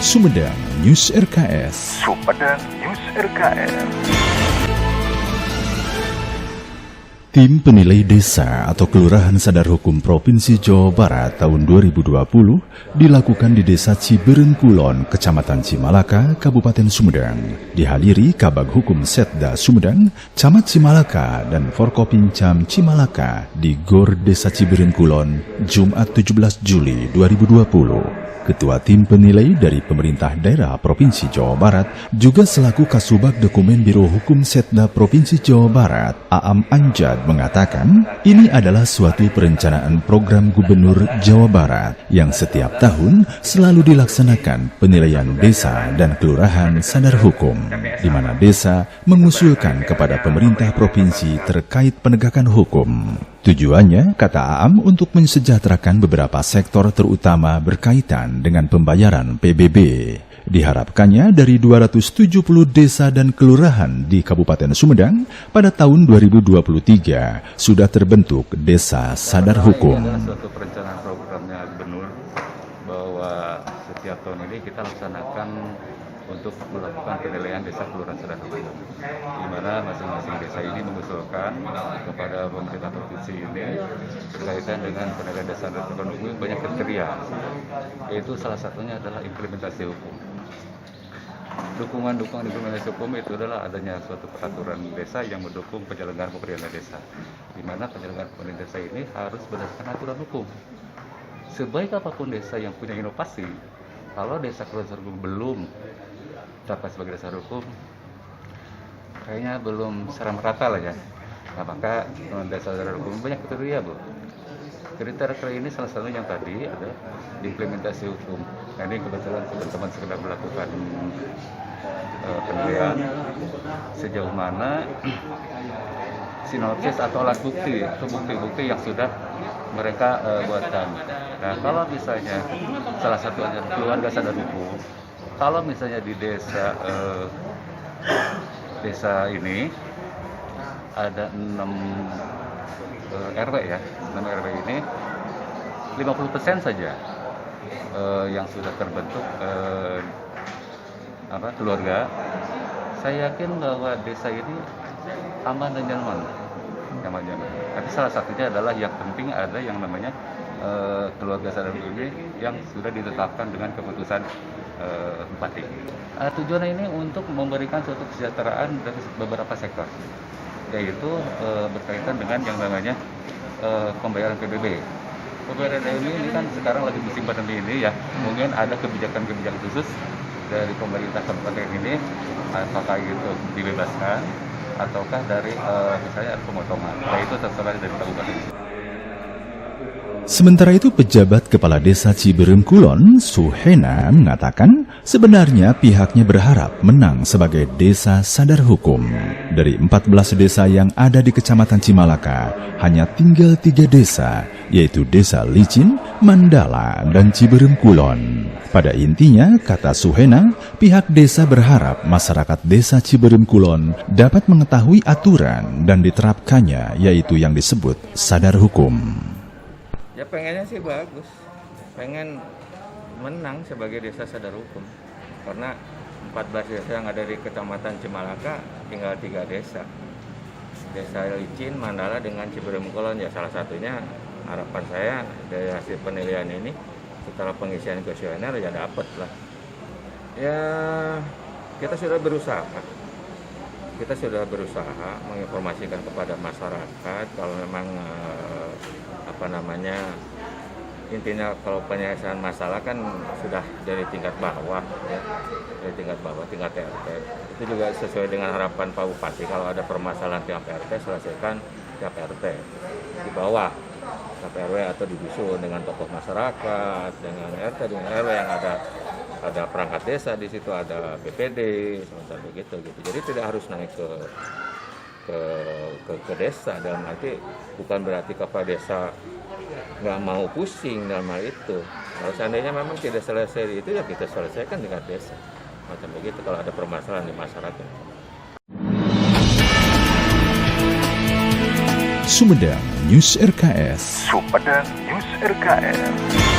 Sumedang News RKS. Sumedang News RKS. Tim penilai desa atau Kelurahan Sadar Hukum Provinsi Jawa Barat tahun 2020 dilakukan di Desa Cibereng Kulon, Kecamatan Cimalaka, Kabupaten Sumedang. Dihadiri Kabag Hukum Setda Sumedang, Camat Cimalaka, dan Forkopincam Cimalaka di Gor Desa Cibereng Kulon, Jumat 17 Juli 2020. Ketua tim penilai dari pemerintah daerah Provinsi Jawa Barat juga selaku Kasubag Dokumen Biro Hukum Setda Provinsi Jawa Barat, Aam Anjad mengatakan, ini adalah suatu perencanaan program Gubernur Jawa Barat yang setiap tahun selalu dilaksanakan penilaian desa dan kelurahan sadar hukum, di mana desa mengusulkan kepada pemerintah provinsi terkait penegakan hukum. Tujuannya, kata Aam, untuk mensejahterakan beberapa sektor terutama berkaitan dengan pembayaran PBB. Diharapkannya dari 270 desa dan kelurahan di Kabupaten Sumedang pada tahun 2023 sudah terbentuk Desa Sadar Hukum. Ini adalah suatu perencanaan programnya Gubernur bahwa setiap tahun ini kita laksanakan untuk melakukan penilaian desa kelurahan sadar hukum, di mana masing-masing desa ini mengusulkan kepada pemerintah provinsi ini berkaitan dengan penilaian desa sadar hukum banyak kriteria, yaitu salah satunya adalah implementasi hukum. Dukungan implementasi hukum itu adalah adanya suatu peraturan desa yang mendukung penyelenggaraan pemerintahan desa, di mana penyelenggaraan pemerintahan desa ini harus berdasarkan aturan hukum. Sebaik apapun desa yang punya inovasi, kalau desa kelurahan sadar hukum belum dapat sebagai dasar hukum, kayaknya belum secara merata lah ya. Nah, maka dasar hukum banyak kriteria, Bu. Kriteria ini salah satu yang tadi ada di implementasi hukum. Nah, ini kebetulan teman-teman sedang melakukan penilaian sejauh mana sinopsis atau alat bukti atau bukti-bukti yang sudah mereka buatkan. Nah, kalau misalnya salah satunya keluarga sadar hukum, kalau misalnya di desa ini ada 6 RW ya, 6 RW ini 50% saja yang sudah terbentuk keluarga. Saya yakin bahwa desa ini aman dan nyaman. Tapi salah satunya adalah yang penting ada yang namanya keluarga sadar hukum ini yang sudah ditetapkan dengan keputusan bupati. Tujuan ini untuk memberikan suatu kesejahteraan dari beberapa sektor, yaitu berkaitan dengan yang namanya pembayaran PBB. Pembayaran ini kan sekarang lagi musim pandemi ini ya, mungkin ada kebijakan-kebijakan khusus dari pemerintah kabupaten ini, apakah itu dibebaskan ataukah dari misalnya pemotongan, yaitu terserah dari kabupaten. Sementara itu, pejabat Kepala Desa Cibereng Kulon, Suhena, mengatakan sebenarnya pihaknya berharap menang sebagai Desa Sadar Hukum. Dari 14 desa yang ada di Kecamatan Cimalaka, hanya tinggal 3 desa, yaitu Desa Licin, Mandala, dan Cibereng Kulon. Pada intinya, kata Suhena, pihak desa berharap masyarakat Desa Cibereng Kulon dapat mengetahui aturan dan diterapkannya, yaitu yang disebut sadar hukum. Ya pengennya sih bagus, pengen menang sebagai desa sadar hukum, karena 14 desa yang ada di Kecamatan Cimalaka tinggal 3 desa, Desa Licin, Mandala, dengan Cibereng Kulon. Ya salah satunya harapan saya dari hasil penilaian ini setelah pengisian kuesioner ya dapat lah. Ya kita sudah berusaha menginformasikan kepada masyarakat kalau memang intinya kalau penyelesaian masalah kan sudah dari tingkat bawah ya, tingkat RT. Itu juga sesuai dengan harapan Pak Bupati, kalau ada permasalahan tiap RT selesaikan tiap RT di bawah, tiap RW atau di dusun dengan tokoh masyarakat, dengan RT, dengan RW yang ada perangkat desa di situ, ada BPD seperti begitu gitu. Jadi tidak harus naik ke desa, dalam arti bukan berarti kepala desa nggak mau pusing dalam hal itu. Kalau seandainya memang tidak selesai itu ya kita selesaikan dengan desa, macam begitu kalau ada permasalahan di masyarakat. Sumedang News RKS. Sumedang News RKS.